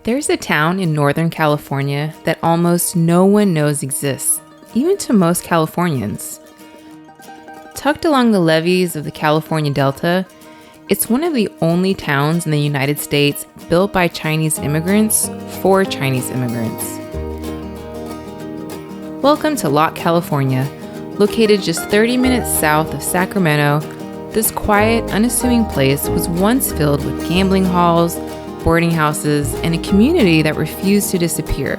There's a town in Northern California that almost no one knows exists, even to most Californians. Tucked along the levees of the California Delta, it's one of the only towns in the United States built by Chinese immigrants for Chinese immigrants. Welcome to Locke, California. Located just 30 minutes south of Sacramento, this quiet, unassuming place was once filled with gambling halls, boarding houses, and a community that refused to disappear.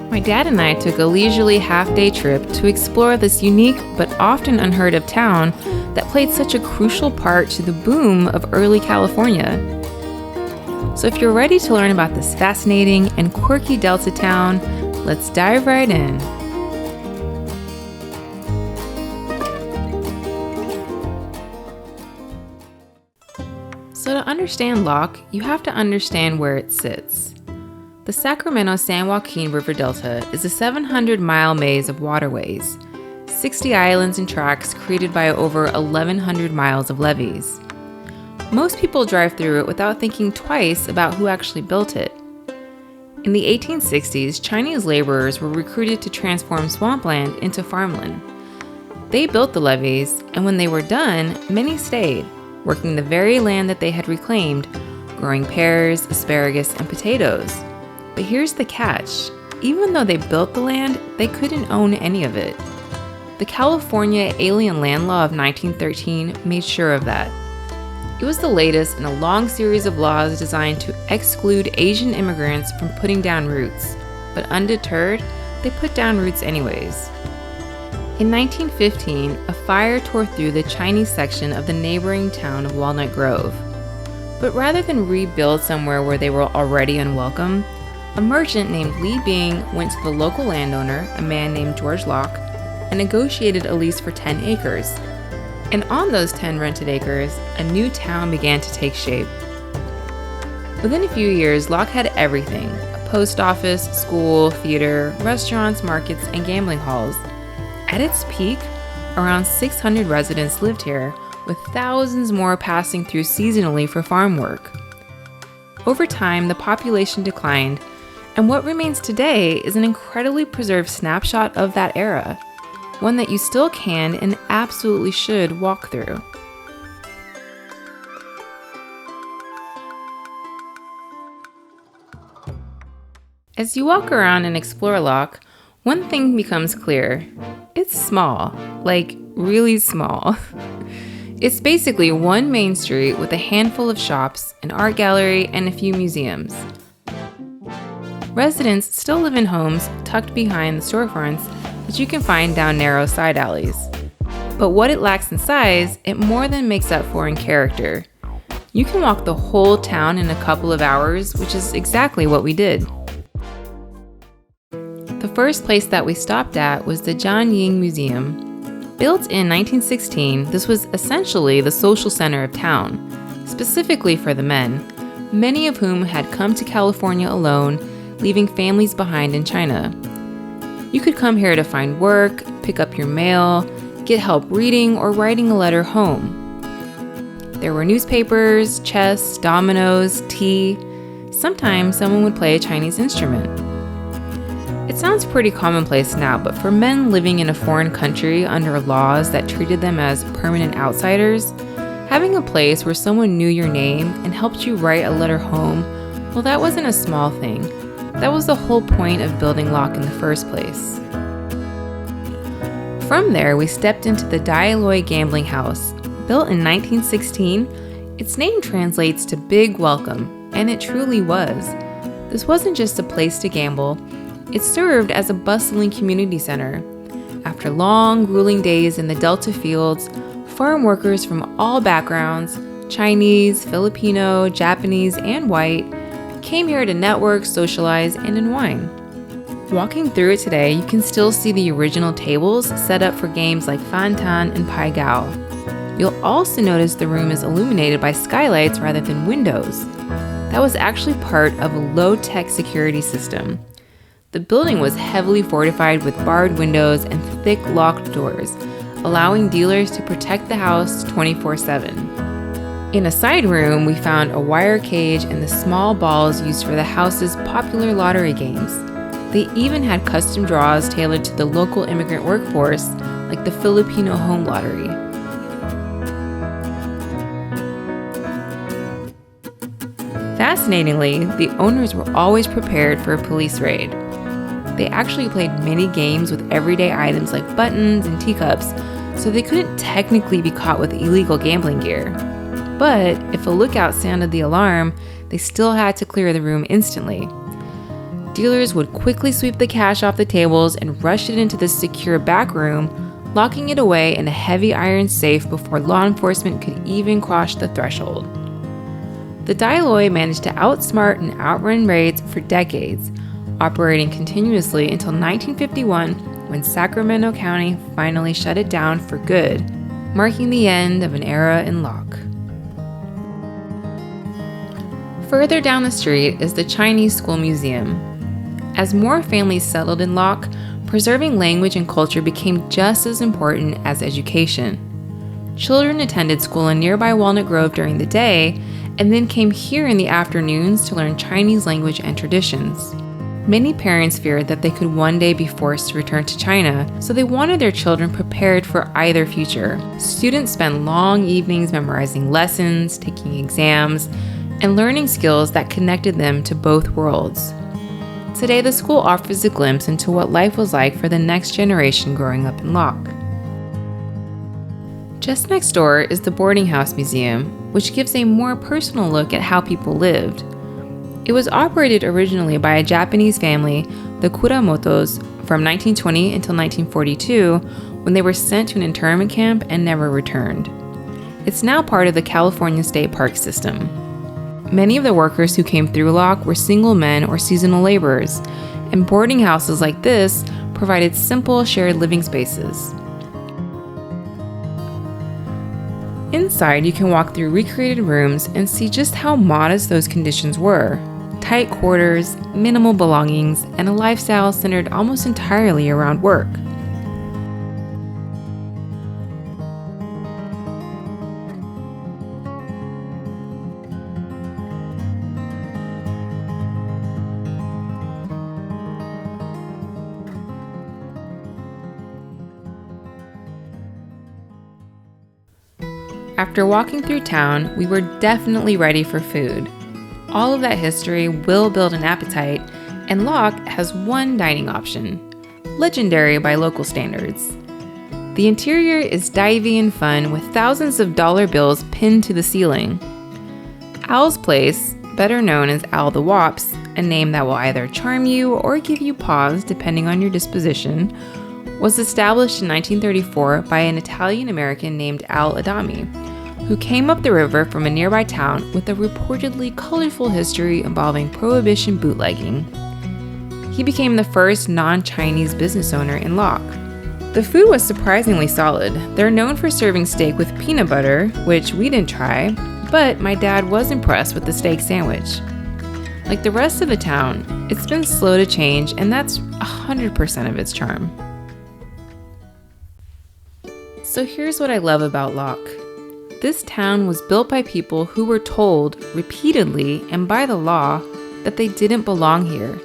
My dad and I took a leisurely half-day trip to explore this unique but often unheard of town that played such a crucial part to the boom of early California. So if you're ready to learn about this fascinating and quirky Delta town, let's dive right in. So to understand Locke, you have to understand where it sits. The Sacramento-San Joaquin River Delta is a 700-mile maze of waterways, 60 islands and tracks created by over 1,100 miles of levees. Most people drive through it without thinking twice about who actually built it. In the 1860s, Chinese laborers were recruited to transform swampland into farmland. They built the levees, and when they were done, many stayed, working the very land that they had reclaimed, growing pears, asparagus, and potatoes. But here's the catch. Even though they built the land, they couldn't own any of it. The California Alien Land Law of 1913 made sure of that. It was the latest in a long series of laws designed to exclude Asian immigrants from putting down roots. But undeterred, they put down roots anyways. In 1915, a fire tore through the Chinese section of the neighboring town of Walnut Grove. But rather than rebuild somewhere where they were already unwelcome, a merchant named Li Bing went to the local landowner, a man named George Locke, and negotiated a lease for 10 acres. And on those 10 rented acres, a new town began to take shape. Within a few years, Locke had everything: a post office, school, theater, restaurants, markets, and gambling halls. At its peak, around 600 residents lived here, with thousands more passing through seasonally for farm work. Over time, the population declined, and what remains today is an incredibly preserved snapshot of that era, one that you still can and absolutely should walk through. As you walk around and explore Locke, one thing becomes clear. It's small, like really small. It's basically one main street with a handful of shops, an art gallery, and a few museums. Residents still live in homes tucked behind the storefronts that you can find down narrow side alleys. But what it lacks in size, it more than makes up for in character. You can walk the whole town in a couple of hours, which is exactly what we did. The first place that we stopped at was the Jan Ying Museum. Built in 1916, this was essentially the social center of town, specifically for the men, many of whom had come to California alone, leaving families behind in China. You could come here to find work, pick up your mail, get help reading or writing a letter home. There were newspapers, chess, dominoes, tea. Sometimes someone would play a Chinese instrument. It sounds pretty commonplace now, but for men living in a foreign country under laws that treated them as permanent outsiders, having a place where someone knew your name and helped you write a letter home, well, that wasn't a small thing. That was the whole point of building Locke in the first place. From there, we stepped into the Dai Loy Gambling House. Built in 1916, its name translates to Big Welcome, and it truly was. This wasn't just a place to gamble. It served as a bustling community center. After long, grueling days in the Delta fields, farm workers from all backgrounds, Chinese, Filipino, Japanese, and white, came here to network, socialize, and unwind. Walking through it today, you can still see the original tables set up for games like Fantan and Pai Gao. You'll also notice the room is illuminated by skylights rather than windows. That was actually part of a low-tech security system. The building was heavily fortified with barred windows and thick locked doors, allowing dealers to protect the house 24/7. In a side room, we found a wire cage and the small balls used for the house's popular lottery games. They even had custom draws tailored to the local immigrant workforce, like the Filipino home lottery. Fascinatingly, the owners were always prepared for a police raid. They actually played many games with everyday items like buttons and teacups, so they couldn't technically be caught with illegal gambling gear. But if a lookout sounded the alarm, they still had to clear the room instantly. Dealers would quickly sweep the cash off the tables and rush it into the secure back room, locking it away in a heavy iron safe before law enforcement could even cross the threshold. The Dai Loy managed to outsmart and outrun raids for decades, operating continuously until 1951 when Sacramento County finally shut it down for good, marking the end of an era in Locke. Further down the street is the Chinese School Museum. As more families settled in Locke, preserving language and culture became just as important as education. Children attended school in nearby Walnut Grove during the day and then came here in the afternoons to learn Chinese language and traditions. Many parents feared that they could one day be forced to return to China, so they wanted their children prepared for either future. Students spent long evenings memorizing lessons, taking exams, and learning skills that connected them to both worlds. Today, the school offers a glimpse into what life was like for the next generation growing up in Locke. Just next door is the Boarding House Museum, which gives a more personal look at how people lived. It was operated originally by a Japanese family, the Kuramotos, from 1920 until 1942, when they were sent to an internment camp and never returned. It's now part of the California State Park system. Many of the workers who came through Locke were single men or seasonal laborers, and boarding houses like this provided simple shared living spaces. Inside, you can walk through recreated rooms and see just how modest those conditions were. Tight quarters, minimal belongings, and a lifestyle centered almost entirely around work. After walking through town, we were definitely ready for food. All of that history will build an appetite, and Locke has one dining option, legendary by local standards. The interior is divey and fun with thousands of dollar bills pinned to the ceiling. Al's Place, better known as Al the Wops, a name that will either charm you or give you pause depending on your disposition, was established in 1934 by an Italian-American named Al Adami, who came up the river from a nearby town with a reportedly colorful history involving prohibition bootlegging. He became the first non-Chinese business owner in Locke. The food was surprisingly solid. They're known for serving steak with peanut butter, which we didn't try, but my dad was impressed with the steak sandwich. Like the rest of the town, it's been slow to change, and that's 100% of its charm. So here's what I love about Locke. This town was built by people who were told repeatedly and by the law that they didn't belong here.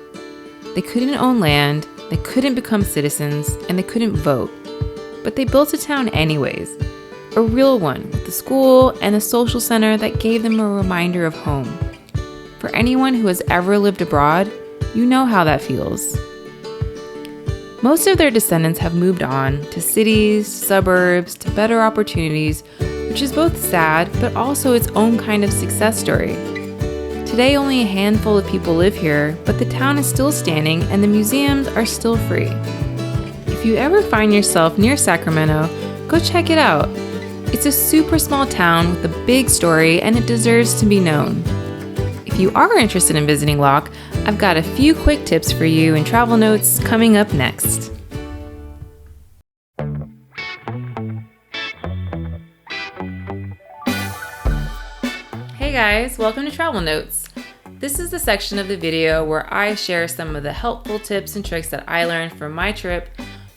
They couldn't own land, they couldn't become citizens, and they couldn't vote. But they built a town anyways, a real one with a school and a social center that gave them a reminder of home. For anyone who has ever lived abroad, you know how that feels. Most of their descendants have moved on to cities, suburbs, to better opportunities, which is both sad but also its own kind of success story. Today, only a handful of people live here, but the town is still standing and the museums are still free. If you ever find yourself near Sacramento, go check it out. It's a super small town with a big story, and it deserves to be known. If you are interested in visiting Locke, I've got a few quick tips for you in travel notes coming up next. Hey guys, welcome to Travel Notes. This is the section of the video where I share some of the helpful tips and tricks that I learned from my trip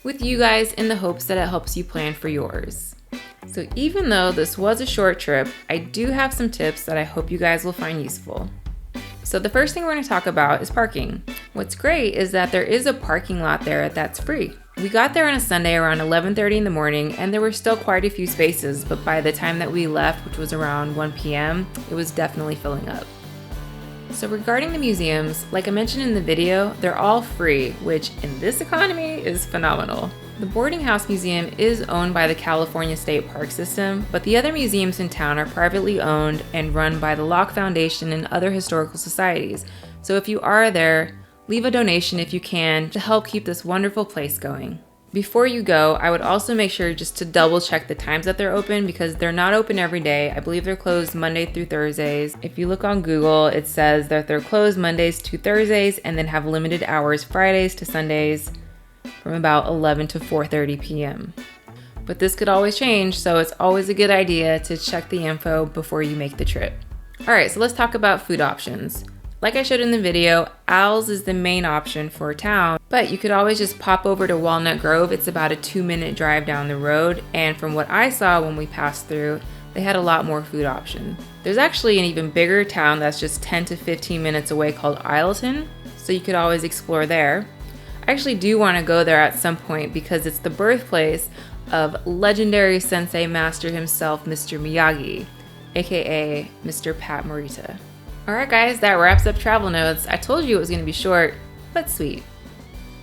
with you guys in the hopes that it helps you plan for yours. So even though this was a short trip, I do have some tips that I hope you guys will find useful. So the first thing we're going to talk about is parking. What's great is that there is a parking lot there that's free. We got there on a Sunday around 11:30 in the morning, and there were still quite a few spaces, but by the time that we left, which was around 1 p.m., it was definitely filling up. So regarding the museums, like I mentioned in the video, they're all free, which in this economy is phenomenal. The Boarding House Museum is owned by the California State Park System, but the other museums in town are privately owned and run by the Locke Foundation and other historical societies. So if you are there, leave a donation if you can to help keep this wonderful place going. Before you go, I would also make sure just to double check the times that they're open because they're not open every day. I believe they're closed Monday through Thursdays. If you look on Google, it says that they're closed Mondays to Thursdays and then have limited hours Fridays to Sundays from about 11 to 4:30 p.m. But this could always change, so it's always a good idea to check the info before you make the trip. All right, so let's talk about food options. Like I showed in the video, Al's is the main option for town, but you could always just pop over to Walnut Grove. It's about a 2-minute drive down the road, and from what I saw when we passed through, they had a lot more food options. There's actually an even bigger town that's just 10 to 15 minutes away called Isleton, so you could always explore there. I actually do want to go there at some point because it's the birthplace of legendary sensei master himself, Mr. Miyagi, aka Mr. Pat Morita. Alright guys, that wraps up travel notes. I told you it was going to be short, but sweet.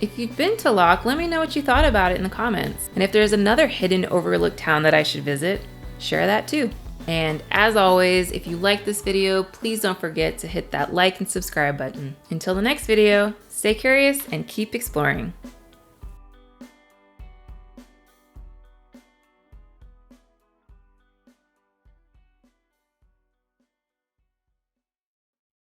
If you've been to Locke, let me know what you thought about it in the comments. And if there's another hidden overlooked town that I should visit, share that too. And as always, if you like this video, please don't forget to hit that like and subscribe button. Until the next video, stay curious and keep exploring.